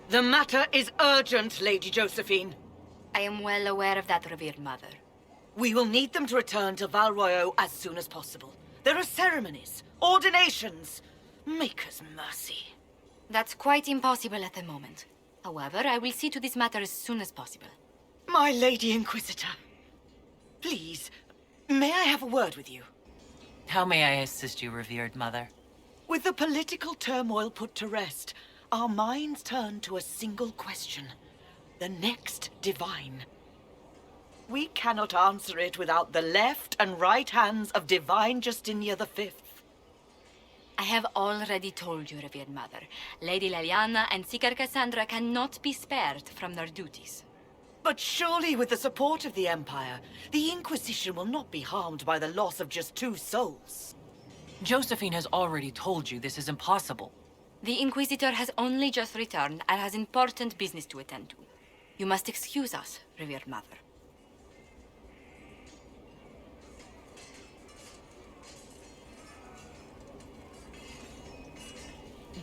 The matter is urgent, Lady Josephine. I am well aware of that, revered mother. We will need them to return to Val Royeaux as soon as possible. There are ceremonies, ordinations. Maker's mercy. That's quite impossible at the moment. However, I will see to this matter as soon as possible. My Lady Inquisitor. Please, may I have a word with you? How may I assist you, revered mother? With the political turmoil put to rest, our minds turn to a single question. The next divine. We cannot answer it without the left and right hands of Divine Justinia V. I have already told you, revered mother. Lady Leliana and Seeker Cassandra cannot be spared from their duties. But surely with the support of the Empire, the Inquisition will not be harmed by the loss of just 2 souls. Josephine has already told you this is impossible. The Inquisitor has only just returned and has important business to attend to. You must excuse us, revered mother.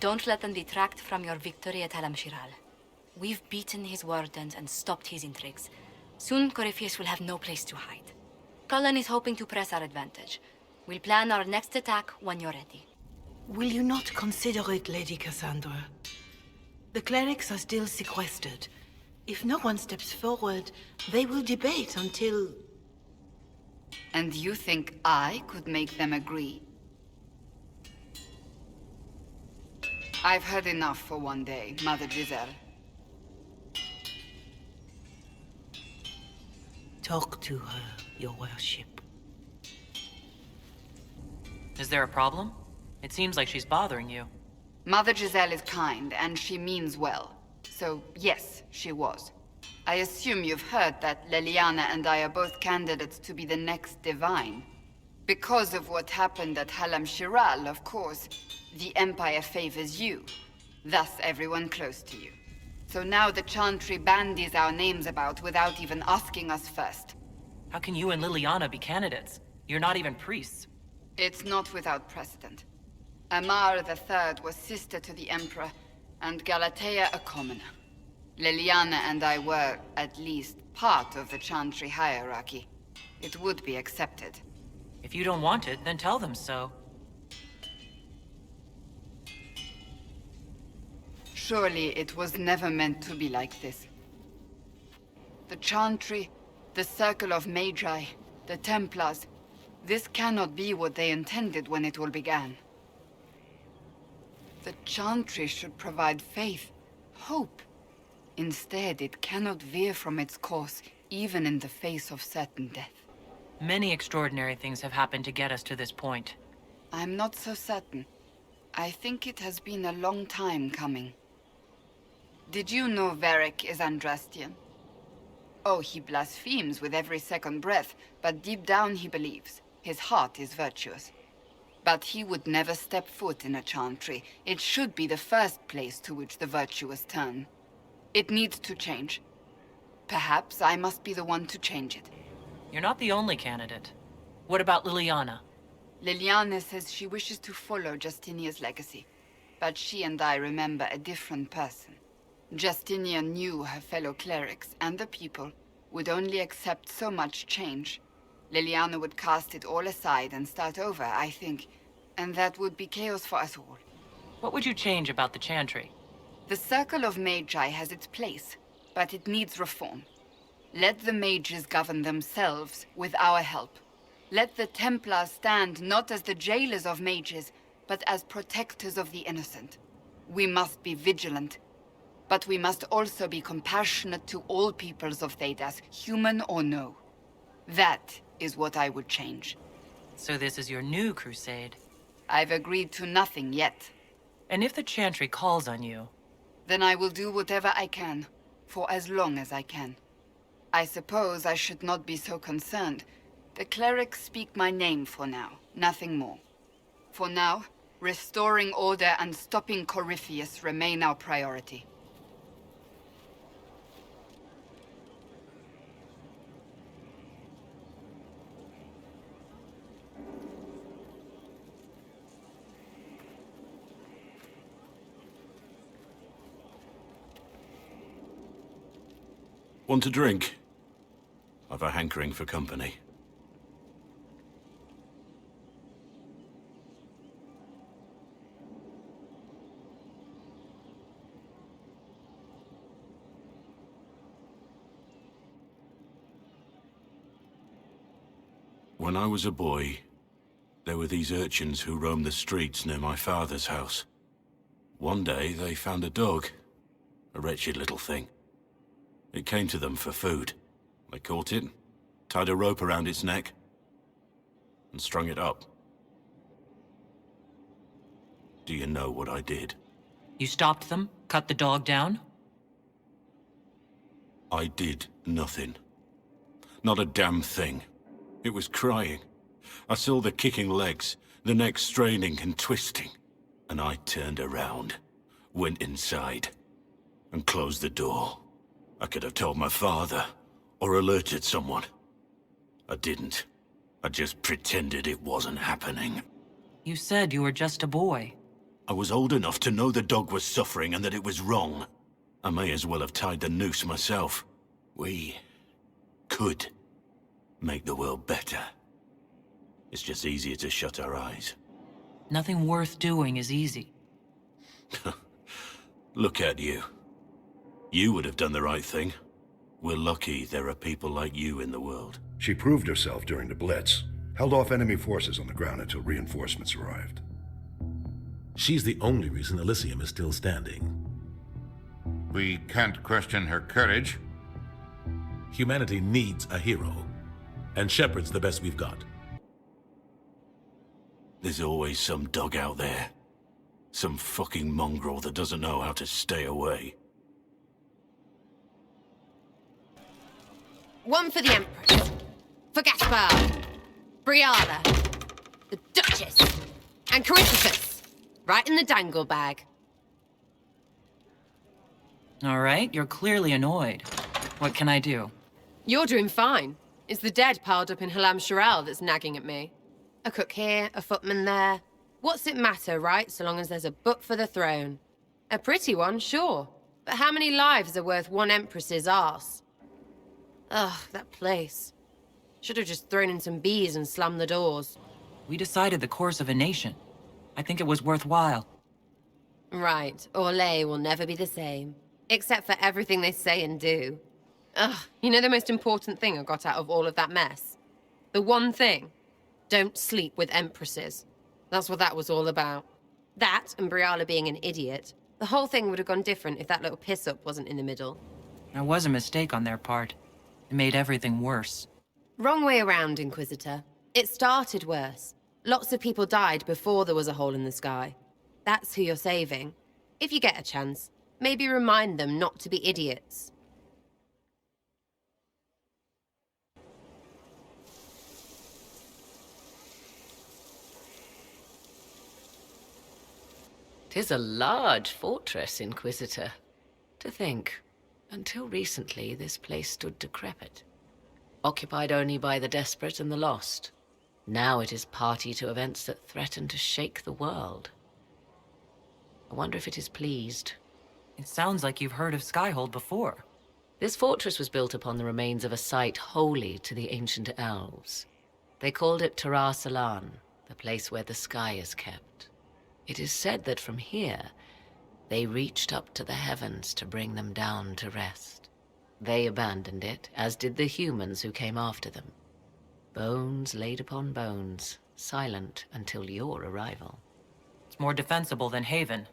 Don't let them detract from your victory at Alam-Shiral. We've beaten his wardens and stopped his intrigues. Soon, Corypheus will have no place to hide. Cullen is hoping to press our advantage. We'll plan our next attack when you're ready. Will you not consider it, Lady Cassandra? The clerics are still sequestered. If no one steps forward, they will debate until... And you think I could make them agree? I've heard enough for one day, Mother Giselle. Talk to her, your worship. Is there a problem? It seems like she's bothering you. Mother Giselle is kind, and she means well. So, yes, she was. I assume you've heard that Leliana and I are both candidates to be the next divine. Because of what happened at Alam-Shiral, of course, the Empire favors you. Thus, everyone close to you. So now the Chantry bandies our names about without even asking us first. How can you and Leliana be candidates? You're not even priests. It's not without precedent. Amar III was sister to the Emperor, and Galatea a commoner. Leliana and I were, at least, part of the Chantry hierarchy. It would be accepted. If you don't want it, then tell them so. Surely it was never meant to be like this. The Chantry, the Circle of Magi, the Templars, this cannot be what they intended when it all began. The Chantry should provide faith, hope. Instead, it cannot veer from its course, even in the face of certain death. Many extraordinary things have happened to get us to this point. I'm not so certain. I think it has been a long time coming. Did you know Varric is Andrastian? Oh, he blasphemes with every second breath, but deep down he believes. His heart is virtuous. But he would never step foot in a Chantry. It should be the first place to which the virtuous turn. It needs to change. Perhaps I must be the one to change it. You're not the only candidate. What about Leliana? Leliana says she wishes to follow Justinia's legacy. But she and I remember a different person. Justinia knew her fellow clerics and the people would only accept so much change. Leliana would cast it all aside and start over, I think. And that would be chaos for us all. What would you change about the Chantry? The Circle of Magi has its place, but it needs reform. Let the mages govern themselves with our help. Let the Templars stand not as the jailers of mages, but as protectors of the innocent. We must be vigilant, but we must also be compassionate to all peoples of Thedas, human or no. That is what I would change. So this is your new crusade. I've agreed to nothing yet. And if the Chantry calls on you? Then I will do whatever I can, for as long as I can. I suppose I should not be so concerned. The clerics speak my name for now, nothing more. For now, restoring order and stopping Corypheus remain our priority. Want a drink? I've a hankering for company. When I was a boy, there were these urchins who roamed the streets near my father's house. One day, they found a dog. A wretched little thing. It came to them for food. They caught it, tied a rope around its neck, and strung it up. Do you know what I did? You stopped them? Cut the dog down? I did nothing. Not a damn thing. It was crying. I saw the kicking legs, the neck straining and twisting. And I turned around, went inside, and closed the door. I could have told my father, or alerted someone. I didn't. I just pretended it wasn't happening. You said you were just a boy. I was old enough to know the dog was suffering and that it was wrong. I may as well have tied the noose myself. We could make the world better. It's just easier to shut our eyes. Nothing worth doing is easy. Look at you. You would have done the right thing. We're lucky there are people like you in the world. She proved herself during the Blitz, held off enemy forces on the ground until reinforcements arrived. She's the only reason Elysium is still standing. We can't question her courage. Humanity needs a hero, and Shepard's the best we've got. There's always some dog out there. Some fucking mongrel that doesn't know how to stay away. One for the Empress. For Gaspard. Briala. The Duchess. And Corypheus. Right in the dangle bag. All right, you're clearly annoyed. What can I do? You're doing fine. It's the dead piled up in Halam Shiral that's nagging at me. A cook here, a footman there. What's it matter, right, so long as there's a book for the throne? A pretty one, sure. But how many lives are worth one Empress's arse? Ugh, that place. Should have just thrown in some bees and slammed the doors. We decided the course of a nation. I think it was worthwhile. Right, Orlais will never be the same. Except for everything they say and do. Ugh, you know the most important thing I got out of all of that mess? The one thing. Don't sleep with Empresses. That's what that was all about. That, and Briala being an idiot. The whole thing would have gone different if that little piss-up wasn't in the middle. There was a mistake on their part. It made everything worse. Wrong way around, Inquisitor. It started worse. Lots of people died before there was a hole in the sky. That's who you're saving. If you get a chance, maybe remind them not to be idiots. "'Tis a large fortress, Inquisitor. To think, until recently this place stood decrepit, occupied only by the desperate and the lost. Now it is party to events that threaten to shake the world. I wonder if it is pleased." It sounds like you've heard of Skyhold before. This fortress was built upon the remains of a site holy to the ancient elves. They called it Tarar Salan, the place where the sky is kept. It is said that from here, they reached up to the heavens to bring them down to rest. They abandoned it, as did the humans who came after them. Bones laid upon bones, silent until your arrival. It's more defensible than Haven.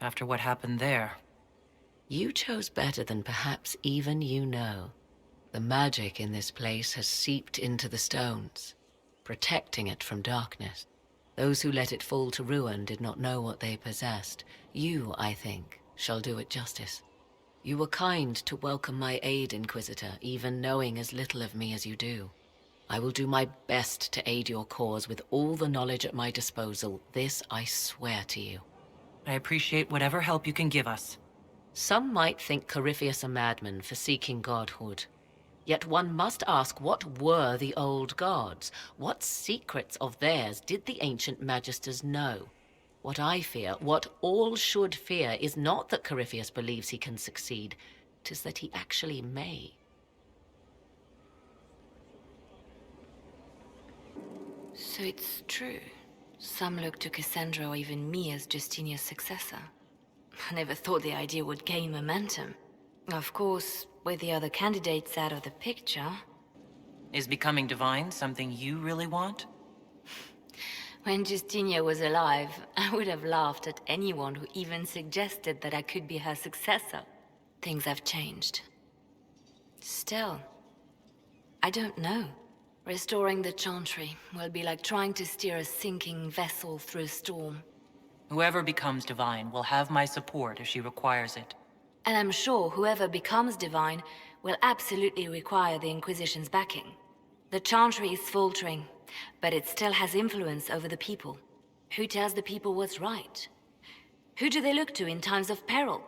After what happened there. You chose better than perhaps even you know. The magic in this place has seeped into the stones, protecting it from darkness. Those who let it fall to ruin did not know what they possessed. You, I think, shall do it justice. You were kind to welcome my aid, Inquisitor, even knowing as little of me as you do. I will do my best to aid your cause with all the knowledge at my disposal. This I swear to you. I appreciate whatever help you can give us. Some might think Corypheus a madman for seeking godhood. Yet one must ask, what were the old gods? What secrets of theirs did the ancient magisters know? What I fear, what all should fear, is not that Corypheus believes he can succeed. is that he actually may. So it's true. Some look to Cassandra or even me as Justinia's successor. I never thought the idea would gain momentum. Of course, with the other candidates out of the picture... Is becoming divine something you really want? When Justinia was alive, I would have laughed at anyone who even suggested that I could be her successor. Things have changed. Still, I don't know. Restoring the Chantry will be like trying to steer a sinking vessel through a storm. Whoever becomes divine will have my support if she requires it. And I'm sure whoever becomes divine will absolutely require the Inquisition's backing. The Chantry is faltering, but it still has influence over the people. Who tells the people what's right? Who do they look to in times of peril?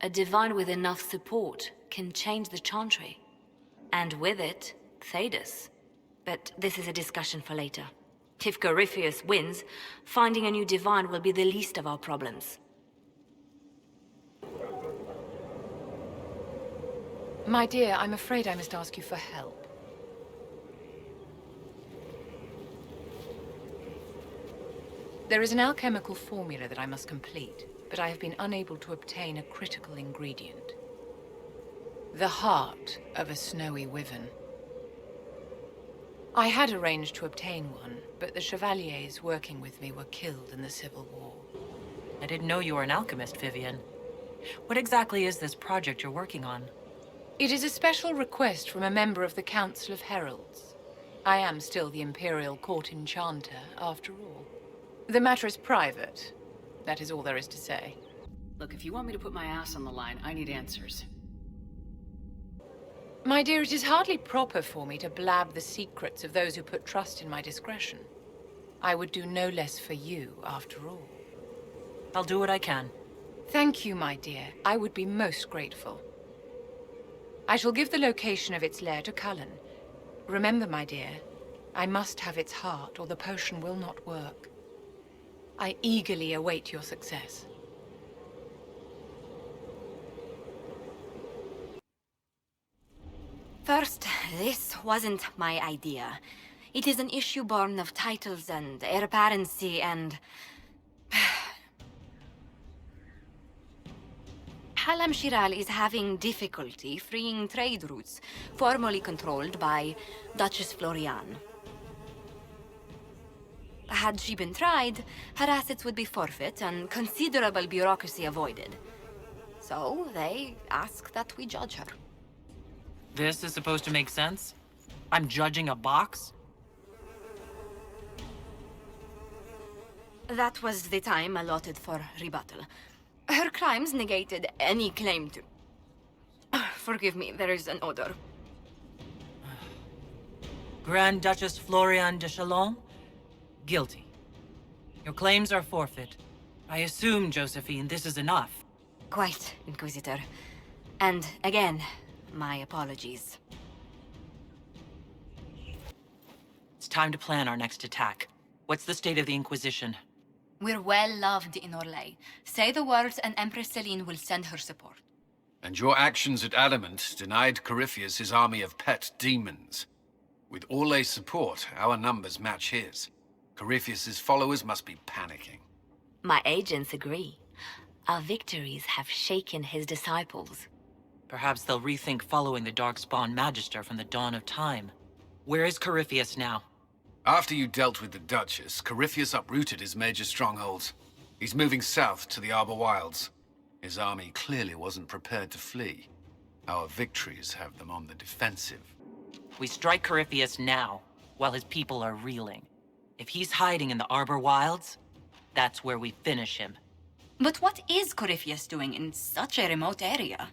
A divine with enough support can change the Chantry. And with it, Thedas. But this is a discussion for later. If Corypheus wins, finding a new divine will be the least of our problems. My dear, I'm afraid I must ask you for help. There is an alchemical formula that I must complete, but I have been unable to obtain a critical ingredient. The heart of a snowy wyvern. I had arranged to obtain one, but the chevaliers working with me were killed in the Civil War. I didn't know you were an alchemist, Vivian. What exactly is this project you're working on? It is a special request from a member of the Council of Heralds. I am still the Imperial Court Enchanter, after all. The matter is private. That is all there is to say. Look, if you want me to put my ass on the line, I need answers. My dear, it is hardly proper for me to blab the secrets of those who put trust in my discretion. I would do no less for you, after all. I'll do what I can. Thank you, my dear. I would be most grateful. I shall give the location of its lair to Cullen. Remember, my dear, I must have its heart, or the potion will not work. I eagerly await your success. First, this wasn't my idea. It is an issue born of titles and heir apparency and... Halam Shiral is having difficulty freeing trade routes formerly controlled by Duchess Florian. Had she been tried, her assets would be forfeit and considerable bureaucracy avoided. So they ask that we judge her. This is supposed to make sense? I'm judging a box? That was the time allotted for rebuttal. Her crimes negated any claim to... Forgive me, there is an odor. Grand Duchess Florian de Chalon? Guilty. Your claims are forfeit. I assume, Josephine, this is enough. Quite, Inquisitor. And again, my apologies. It's time to plan our next attack. What's the state of the Inquisition? We're well loved in Orlais. Say the words and Empress Celine will send her support. And your actions at Adamant denied Corypheus his army of pet demons. With Orlais' support, our numbers match his. Corypheus's followers must be panicking. My agents agree. Our victories have shaken his disciples. Perhaps they'll rethink following the Darkspawn Magister from the dawn of time. Where is Corypheus now? After you dealt with the Duchess, Corypheus uprooted his major strongholds. He's moving south to the Arbor Wilds. His army clearly wasn't prepared to flee. Our victories have them on the defensive. We strike Corypheus now, while his people are reeling. If he's hiding in the Arbor Wilds, that's where we finish him. But what is Corypheus doing in such a remote area?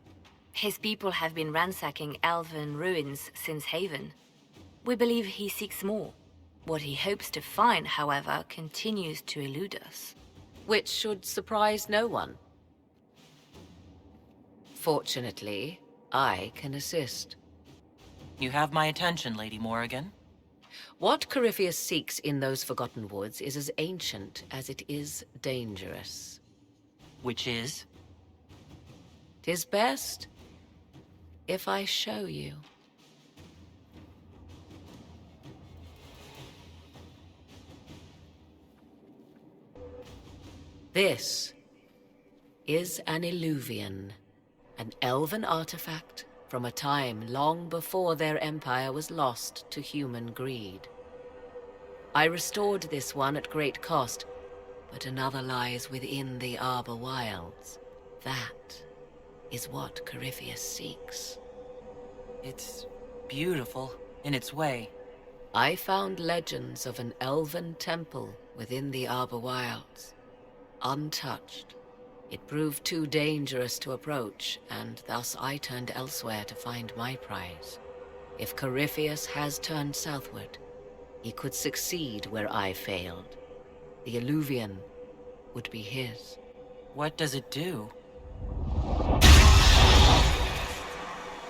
His people have been ransacking elven ruins since Haven. We believe he seeks more. What he hopes to find, however, continues to elude us. Which should surprise no one. Fortunately, I can assist. You have my attention, Lady Morrigan. What Corypheus seeks in those Forgotten Woods is as ancient as it is dangerous. Which is? 'Tis best if I show you? This is an Illuvian, an elven artifact from a time long before their empire was lost to human greed. I restored this one at great cost, but another lies within the Arbor Wilds. That is what Corypheus seeks. It's beautiful in its way. I found legends of an elven temple within the Arbor Wilds, untouched. It proved too dangerous to approach, and thus I turned elsewhere to find my prize. If Corypheus has turned southward, he could succeed where I failed. The Illuvian would be his. What does it do?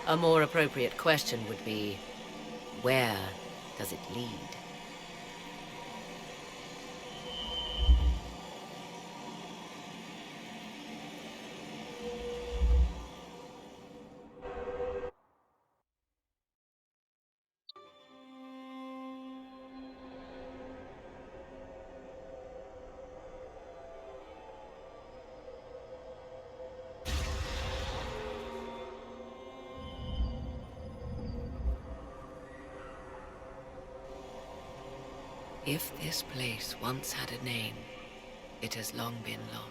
A more appropriate question would be, where does it lead? If this place once had a name, it has long been lost.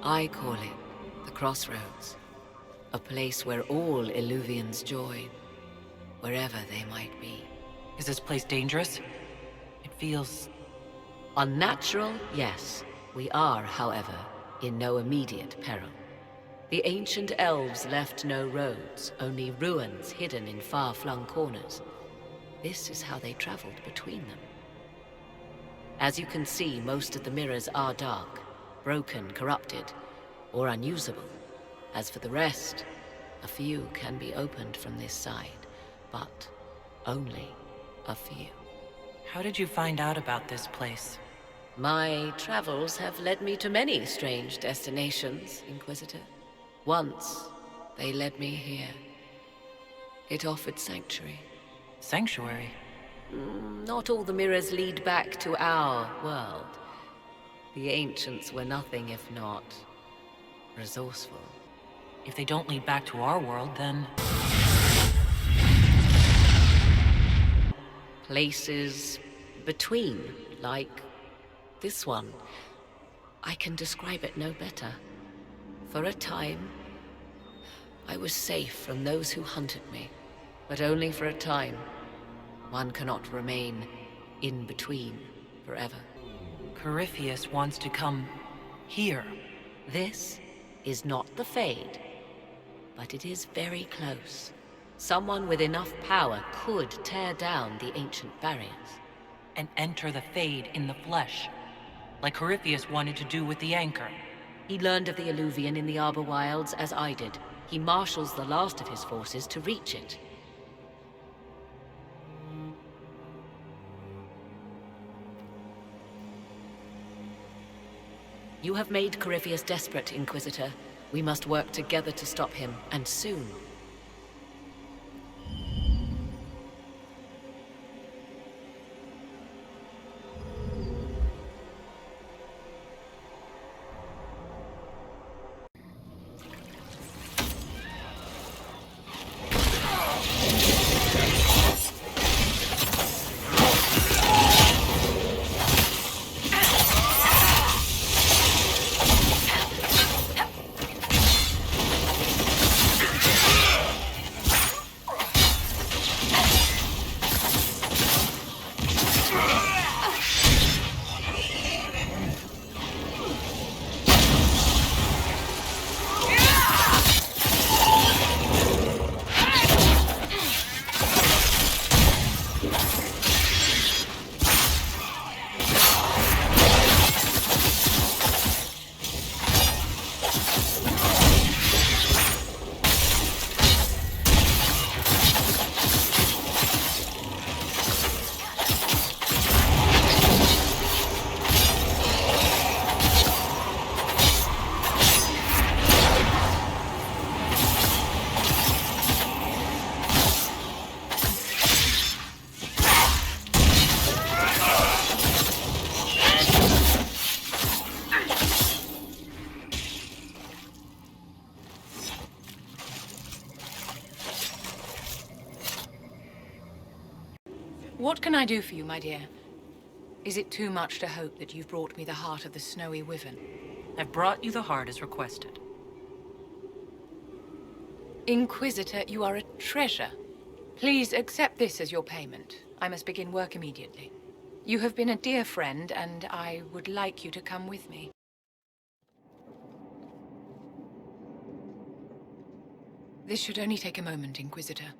I call it the Crossroads, a place where all Illuvians join, wherever they might be. Is this place dangerous? It feels... unnatural, yes. We are, however, in no immediate peril. The ancient elves left no roads, only ruins hidden in far-flung corners. This is how they traveled between them. As you can see, most of the mirrors are dark, broken, corrupted, or unusable. As for the rest, a few can be opened from this side, but only a few. How did you find out about this place? My travels have led me to many strange destinations, Inquisitor. Once, they led me here. It offered sanctuary. Sanctuary? Not all the mirrors lead back to our world. The ancients were nothing if not resourceful. If they don't lead back to our world, then... Places between, like this one. I can describe it no better. For a time, I was safe from those who hunted me, but only for a time. One cannot remain in between forever. Corypheus wants to come here. This is not the Fade, but it is very close. Someone with enough power could tear down the ancient barriers. And enter the Fade in the flesh, like Corypheus wanted to do with the Anchor. He learned of the Illuvian in the Arbor Wilds as I did. He marshals the last of his forces to reach it. You have made Corypheus desperate, Inquisitor. We must work together to stop him, and soon. What can I do for you, my dear? Is it too much to hope that you've brought me the heart of the snowy wyvern? I've brought you the heart as requested. Inquisitor, you are a treasure. Please accept this as your payment. I must begin work immediately. You have been a dear friend, and I would like you to come with me. This should only take a moment, Inquisitor.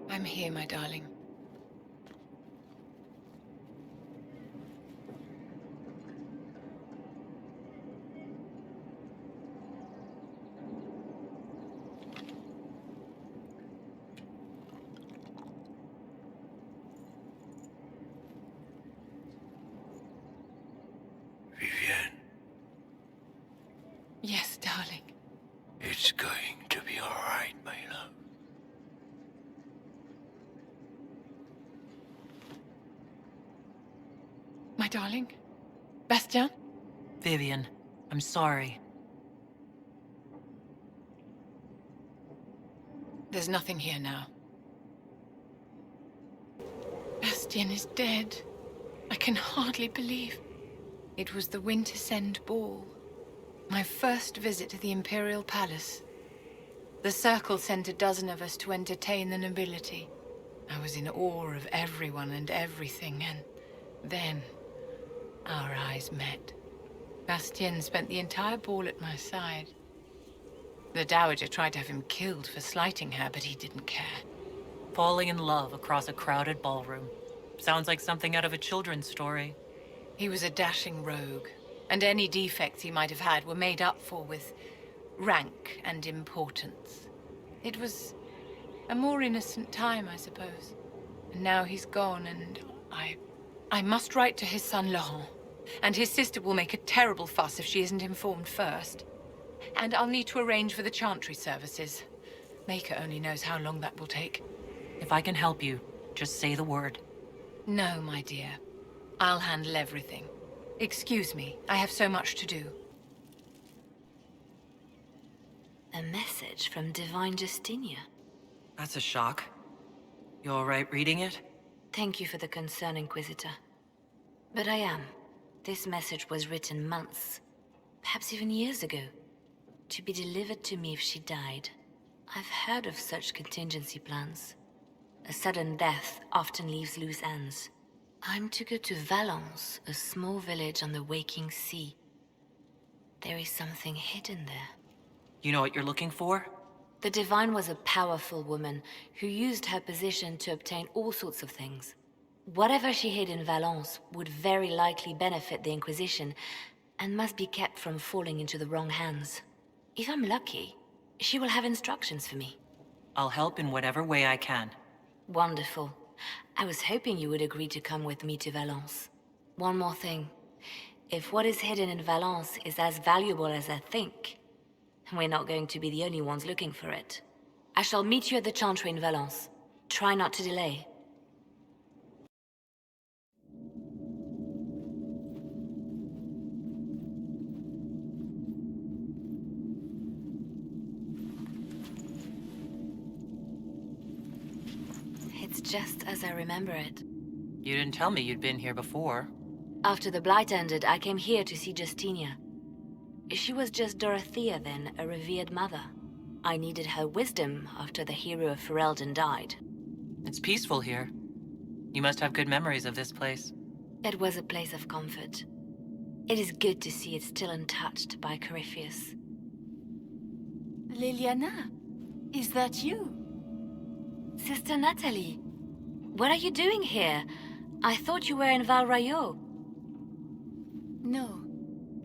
I'm here, my darling. Vivienne, Yes, darling. it's going to be all right, my love. My darling? Bastien? Vivian, I'm sorry. There's nothing here now. Bastien is dead. I can hardly believe. It was the Wintersend Ball. My first visit to the Imperial Palace. The Circle sent a dozen of us to entertain the nobility. I was in awe of everyone and everything, and then our eyes met. Bastien spent the entire ball at my side. The Dowager tried to have him killed for slighting her, but he didn't care. Falling in love across a crowded ballroom. Sounds like something out of a children's story. He was a dashing rogue, and any defects he might have had were made up for with rank and importance. It was a more innocent time, I suppose. And now he's gone, and I must write to his son Laurent. And his sister will make a terrible fuss if she isn't informed first. And I'll need to arrange for the chantry services. Maker only knows how long that will take. If I can help you, just say the word. No, my dear. I'll handle everything. Excuse me, I have so much to do. A message from Divine Justinia. That's a shock. You all right reading it? Thank you for the concern, Inquisitor. But I am. This message was written months, perhaps even years ago, to be delivered to me if she died. I've heard of such contingency plans. A sudden death often leaves loose ends. I'm to go to Valence, a small village on the waking sea. There is something hidden there. You know what you're looking for? The Divine was a powerful woman who used her position to obtain all sorts of things. Whatever she hid in Valence would very likely benefit the Inquisition and must be kept from falling into the wrong hands. If I'm lucky, she will have instructions for me. I'll help in whatever way I can. Wonderful. I was hoping you would agree to come with me to Valence. One more thing. If what is hidden in Valence is as valuable as I think, we're not going to be the only ones looking for it. I shall meet you at the Chantry in Valence. Try not to delay. It's just as I remember it. You didn't tell me you'd been here before. After the Blight ended, I came here to see Justinia. She was just Dorothea then, a revered mother. I needed her wisdom after the hero of Ferelden died. It's peaceful here. You must have good memories of this place. It was a place of comfort. It is good to see it still untouched by Corypheus. Leliana, is that you? Sister Natalie, what are you doing here? I thought you were in Val Rayo. No,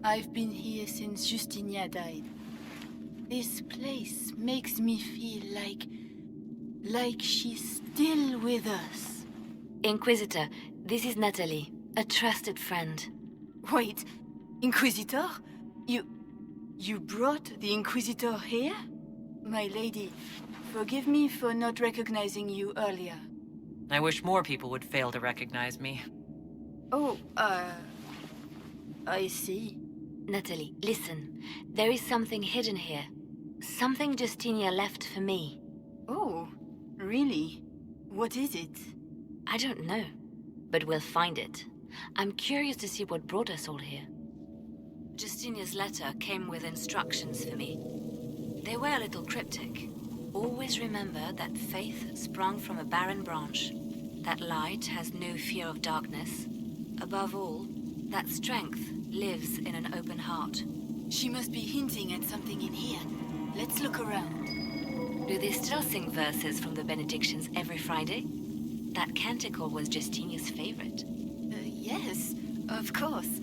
I've been here since Justinia died. This place makes me feel like she's still with us. Inquisitor, this is Natalie, a trusted friend. Wait, Inquisitor? You brought the Inquisitor here? My lady, forgive me for not recognizing you earlier. I wish more people would fail to recognize me. Oh, I see. Natalie, listen. There is something hidden here. Something Justinia left for me. Oh, really? What is it? I don't know, but we'll find it. I'm curious to see what brought us all here. Justinia's letter came with instructions for me. They were a little cryptic. Always remember that faith sprung from a barren branch, that light has no fear of darkness. Above all, that strength lives in an open heart. She must be hinting at something in here. Let's look around. Do they still sing verses from the benedictions every Friday? That canticle was Justinia's favorite. Yes, of course.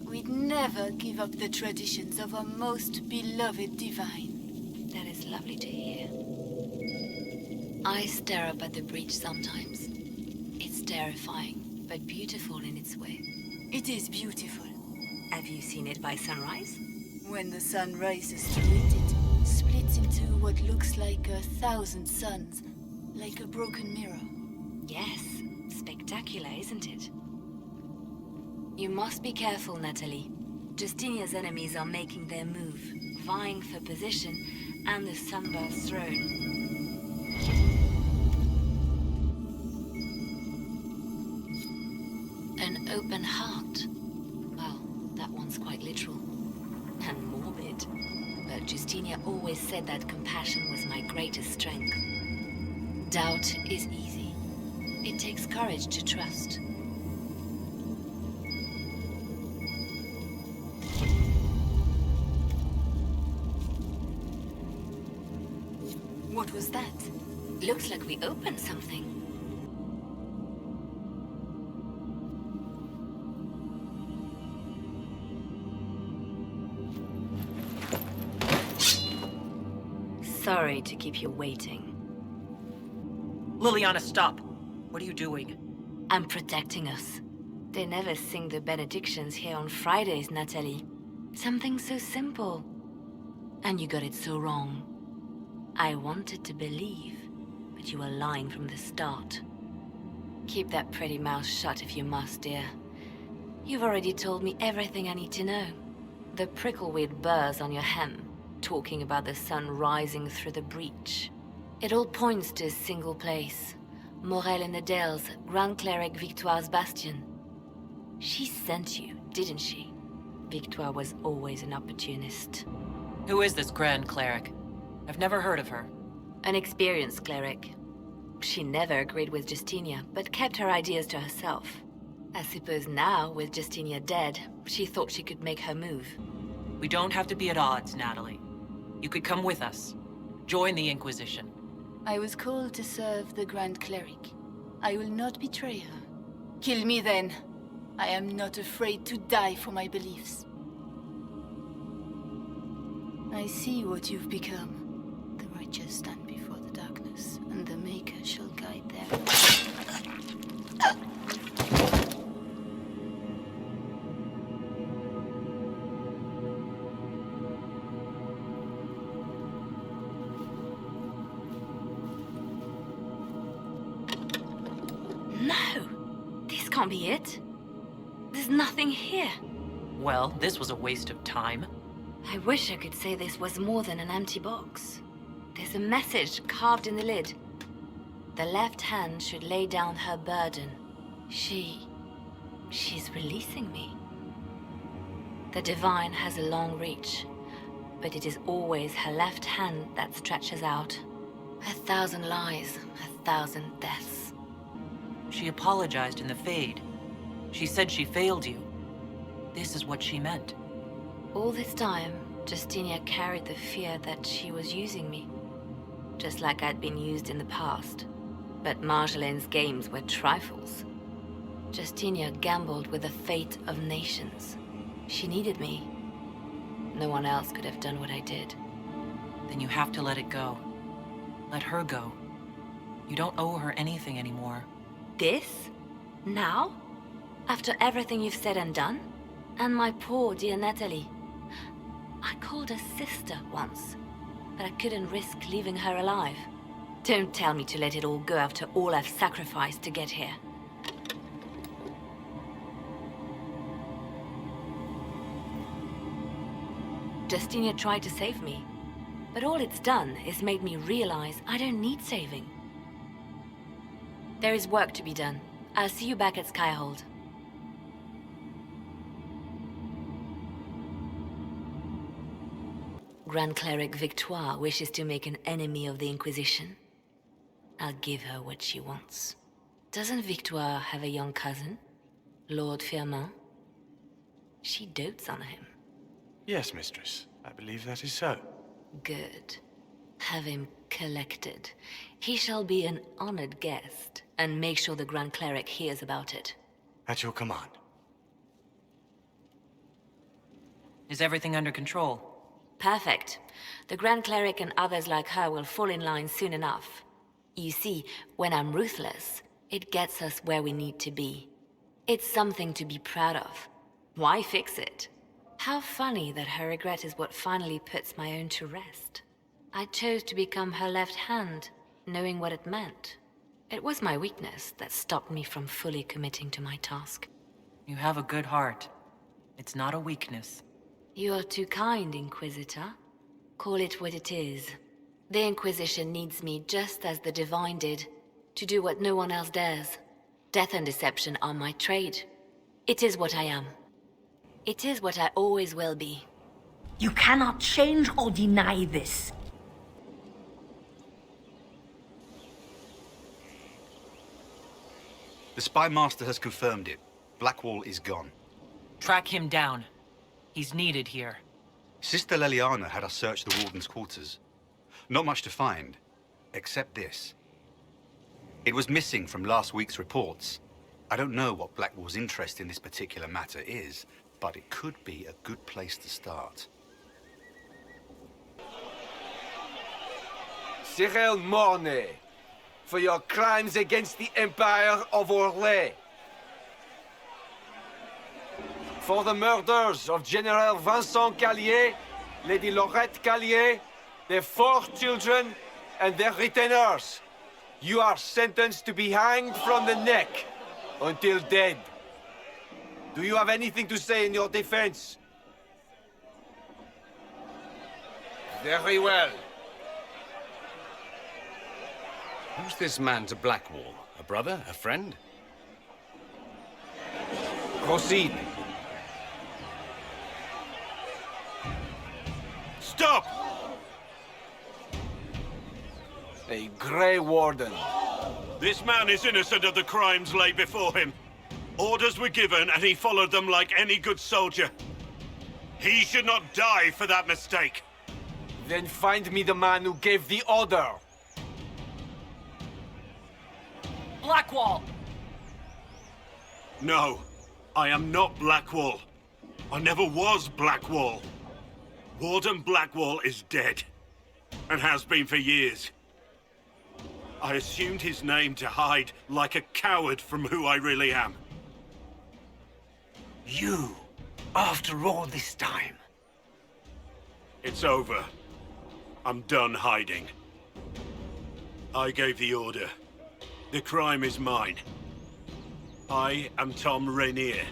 We'd never give up the traditions of our most beloved divine. That is lovely to hear. I stare up at the breach sometimes. It's terrifying, but beautiful in its way. It is beautiful. Have you seen it by sunrise? When the sun rises through it, it splits into what looks like 1,000 suns, like a broken mirror. Yes, spectacular, isn't it? You must be careful, Natalie. Justinia's enemies are making their move, vying for position and the Sunburst throne. An open heart. Well, that one's quite literal. And morbid. But Justinia always said that compassion was my greatest strength. Doubt is easy. It takes courage to trust. What was that? Looks like we opened something. Sorry to keep you waiting. Leliana, stop! What are you doing? I'm protecting us. They never sing the benedictions here on Fridays, Natalie. Something so simple. And you got it so wrong. I wanted to believe, but you were lying from the start. Keep that pretty mouth shut if you must, dear. You've already told me everything I need to know. The prickleweed burrs on your hem, talking about the sun rising through the breach. It all points to a single place. Morel in the Dales, Grand Cleric Victoire's bastion. She sent you, didn't she? Victoire was always an opportunist. Who is this Grand Cleric? I've never heard of her. An experienced cleric. She never agreed with Justinia, but kept her ideas to herself. I suppose now, with Justinia dead, she thought she could make her move. We don't have to be at odds, Natalie. You could come with us. Join the Inquisition. I was called to serve the Grand Cleric. I will not betray her. Kill me then. I am not afraid to die for my beliefs. I see what you've become. The righteous stand before the darkness, and the Maker shall guide them. No! This can't be it. There's nothing here. Well, this was a waste of time. I wish I could say this was more than an empty box. There's a message carved in the lid. The left hand should lay down her burden. She's releasing me. The divine has a long reach, but it is always her left hand that stretches out. 1,000 lies, 1,000 deaths. She apologized in the Fade. She said she failed you. This is what she meant. All this time, Justinia carried the fear that she was using me. Just like I'd been used in the past. But Marjolaine's games were trifles. Justinia gambled with the fate of nations. She needed me. No one else could have done what I did. Then you have to let it go. Let her go. You don't owe her anything anymore. This? Now? After everything you've said and done? And my poor dear Natalie. I called her sister once, but I couldn't risk leaving her alive. Don't tell me to let it all go after all I've sacrificed to get here. Justinia tried to save me. But all it's done is made me realize I don't need saving. There is work to be done. I'll see you back at Skyhold. Grand Cleric Victoire wishes to make an enemy of the Inquisition. I'll give her what she wants. Doesn't Victoire have a young cousin? Lord Firmin? She dotes on him. Yes, mistress. I believe that is so. Good. Have him collected. He shall be an honored guest, and make sure the Grand Cleric hears about it. At your command. Is everything under control? Perfect. The Grand Cleric and others like her will fall in line soon enough. You see, when I'm ruthless, it gets us where we need to be. It's something to be proud of. Why fix it? How funny that her regret is what finally puts my own to rest. I chose to become her left hand, knowing what it meant. It was my weakness that stopped me from fully committing to my task. You have a good heart. It's not a weakness. You are too kind, Inquisitor. Call it what it is. The Inquisition needs me just as the Divine did, to do what no one else dares. Death and deception are my trade. It is what I am. It is what I always will be. You cannot change or deny this. The Spy Master has confirmed it. Blackwall is gone. Track him down. He's needed here. Sister Leliana had us search the Warden's quarters. Not much to find, except this. It was missing from last week's reports. I don't know what Blackwall's interest in this particular matter is, but it could be a good place to start. Cyril Mornay, for your crimes against the Empire of Orlais. For the murders of General Vincent Callier, Lady Laurette Callier, their 4 children, and their retainers. You are sentenced to be hanged from the neck until dead. Do you have anything to say in your defense? Very well. Who's this man to Blackwall? A brother? A friend? Proceed. Stop! A Grey Warden. This man is innocent of the crimes laid before him. Orders were given and he followed them like any good soldier. He should not die for that mistake. Then find me the man who gave the order. Blackwall! No, I am not Blackwall. I never was Blackwall. Warden Blackwall is dead, and has been for years. I assumed his name to hide like a coward from who I really am. You, after all this time. It's over. I'm done hiding. I gave the order. The crime is mine. I am Tom Rainier.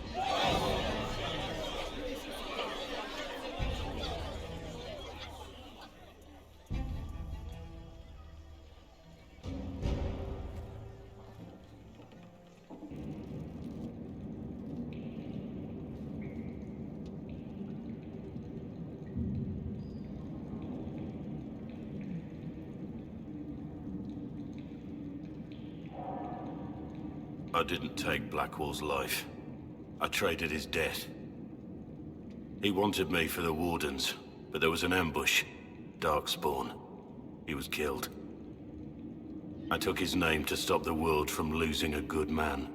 I didn't take Blackwall's life. I traded his death. He wanted me for the Wardens, but there was an ambush. Darkspawn. He was killed. I took his name to stop the world from losing a good man.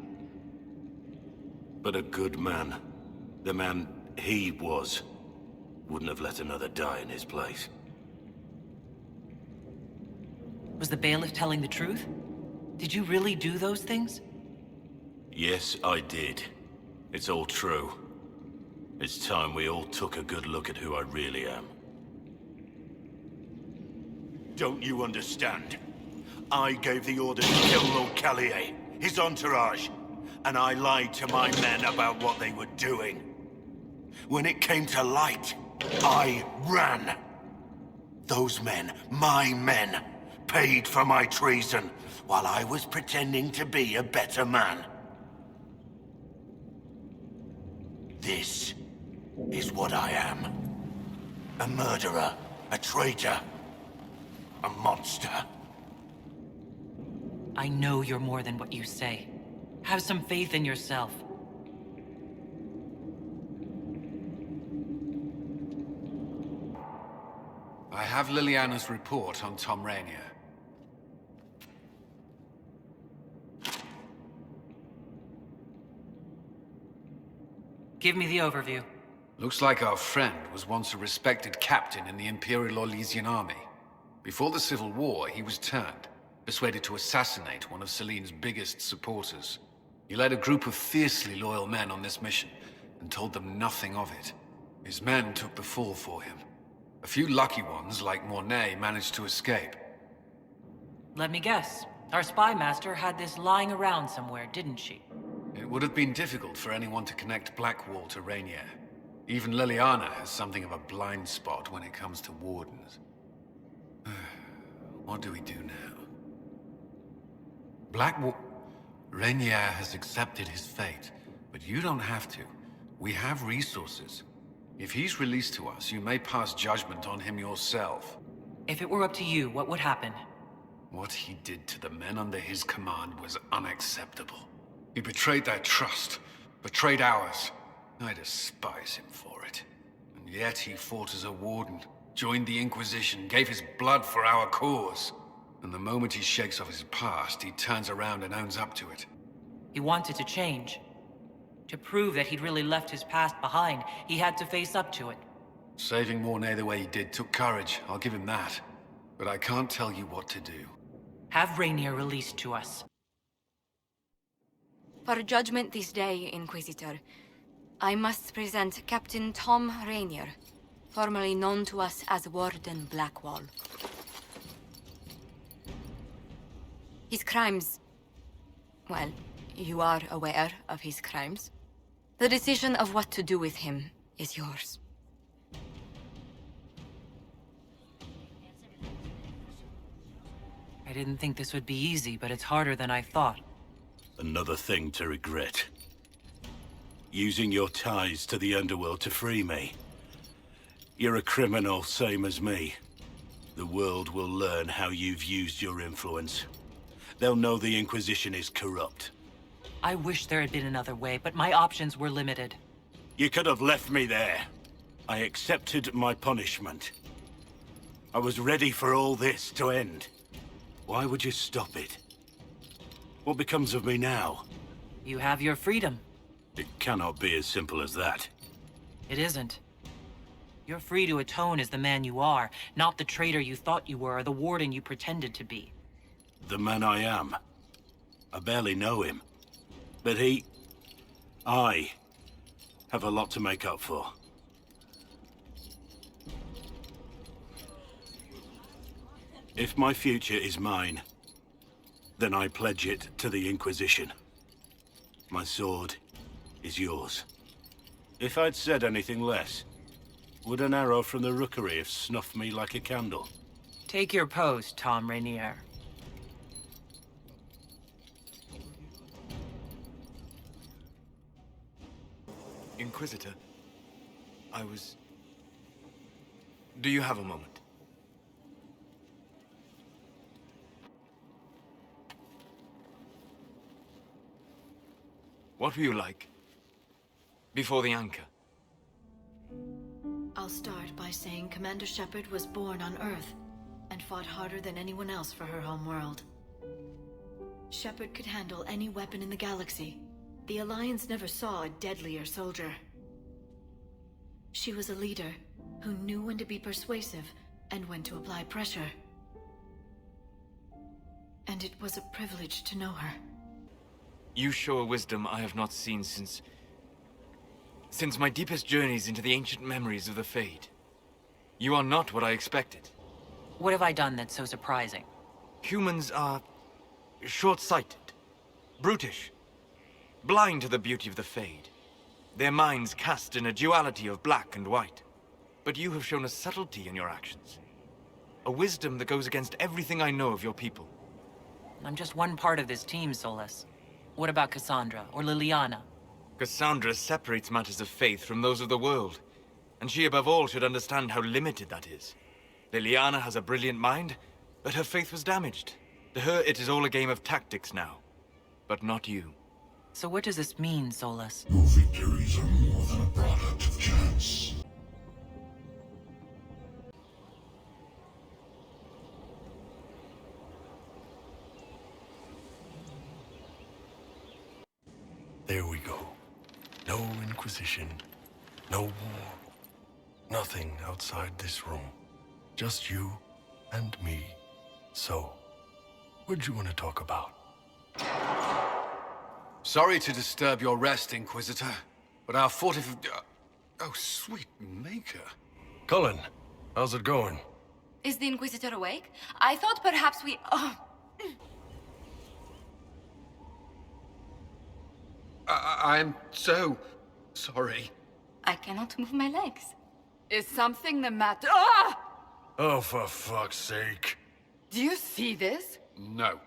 But a good man, the man he was, wouldn't have let another die in his place. Was the bailiff telling the truth? Did you really do those things? Yes, I did. It's all true. It's time we all took a good look at who I really am. Don't you understand? I gave the order to kill Lord Callier, his entourage, and I lied to my men about what they were doing. When it came to light, I ran. Those men, my men, paid for my treason while I was pretending to be a better man. This is what I am. A murderer, a traitor, a monster. I know you're more than what you say. Have some faith in yourself. I have Leliana's report on Tom Rainier. Give me the overview. Looks like our friend was once a respected captain in the Imperial Orlesian army. Before the Civil War, he was turned, persuaded to assassinate one of Celene's biggest supporters. He led a group of fiercely loyal men on this mission, and told them nothing of it. His men took the fall for him. A few lucky ones, like Mornay, managed to escape. Let me guess. Our spy master had this lying around somewhere, didn't she? It would have been difficult for anyone to connect Blackwall to Rainier. Even Leliana has something of a blind spot when it comes to wardens. What do we do now? Blackwall... Rainier has accepted his fate, but you don't have to. We have resources. If he's released to us, you may pass judgment on him yourself. If it were up to you, what would happen? What he did to the men under his command was unacceptable. He betrayed their trust, betrayed ours. I despise him for it. And yet he fought as a warden, joined the Inquisition, gave his blood for our cause. And the moment he shakes off his past, he turns around and owns up to it. He wanted to change. To prove that he'd really left his past behind, he had to face up to it. Saving Mornay the way he did took courage, I'll give him that. But I can't tell you what to do. Have Rainier released to us. For judgment this day, Inquisitor, I must present Captain Tom Rainier, formerly known to us as Warden Blackwall. His crimes... well, you are aware of his crimes. The decision of what to do with him is yours. I didn't think this would be easy, but it's harder than I thought. Another thing to regret. Using your ties to the underworld to free me. You're a criminal, same as me. The world will learn how you've used your influence. They'll know the Inquisition is corrupt. I wish there had been another way, but my options were limited. You could have left me there. I accepted my punishment. I was ready for all this to end. Why would you stop it? What becomes of me now? You have your freedom. It cannot be as simple as that. It isn't. You're free to atone as the man you are, not the traitor you thought you were or the warden you pretended to be. The man I am. I barely know him. But I have a lot to make up for. If my future is mine, then I pledge it to the Inquisition. My sword is yours. If I'd said anything less, would an arrow from the rookery have snuffed me like a candle? Take your post, Tom Rainier. Inquisitor, Do you have a moment? What were you like before the anchor? I'll start by saying Commander Shepard was born on Earth and fought harder than anyone else for her home world. Shepard could handle any weapon in the galaxy. The Alliance never saw a deadlier soldier. She was a leader who knew when to be persuasive and when to apply pressure. And it was a privilege to know her. You show a wisdom I have not seen since my deepest journeys into the ancient memories of the Fade. You are not what I expected. What have I done that's so surprising? Humans are short-sighted, brutish, blind to the beauty of the Fade. Their minds cast in a duality of black and white. but you have shown a subtlety in your actions. A wisdom that goes against everything I know of your people. I'm just one part of this team, Solus. What about Cassandra or Leliana? Cassandra separates matters of faith from those of the world, and she above all should understand how limited that is. Leliana has a brilliant mind, but her faith was damaged. To her, it is all a game of tactics now, but not you. So what does this mean, Solus? Your victories are more than a product of chance. There we go. No Inquisition, no war. Nothing outside this room. Just you and me. So, what'd you want to talk about? Sorry to disturb your rest, Inquisitor, but our oh, sweet maker. Cullen, how's it going? Is the Inquisitor awake? I thought perhaps we... Oh. I'm so sorry. I cannot move my legs. Is something the matter? Ah! Oh, for fuck's sake. Do you see this? No.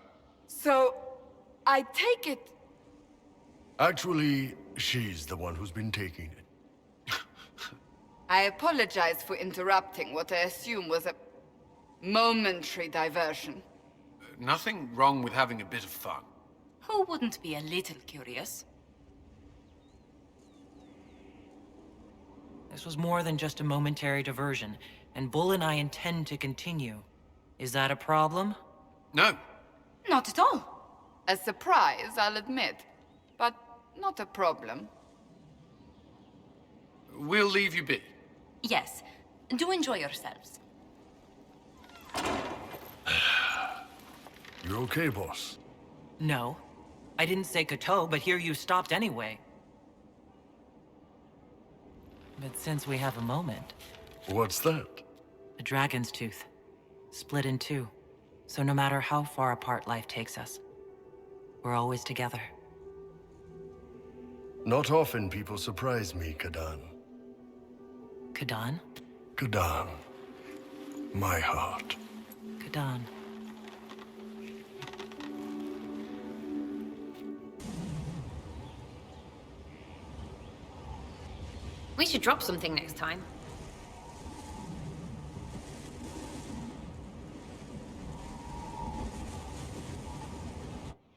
So, I take it... Actually, she's the one who's been taking it. I apologize for interrupting what I assume was a momentary diversion. Nothing wrong with having a bit of fun. Who wouldn't be a little curious? This was more than just a momentary diversion, and Bull and I intend to continue. Is that a problem? No. Not at all. A surprise, I'll admit, but not a problem. We'll leave you be. Yes. Do enjoy yourselves. You okay, boss? No. I didn't say Kato, but here you stopped anyway. But since we have a moment... What's that? A dragon's tooth. Split in two. So no matter how far apart life takes us, we're always together. Not often people surprise me, Kadan. Kadan? Kadan. My heart. Kadan. We should drop something next time.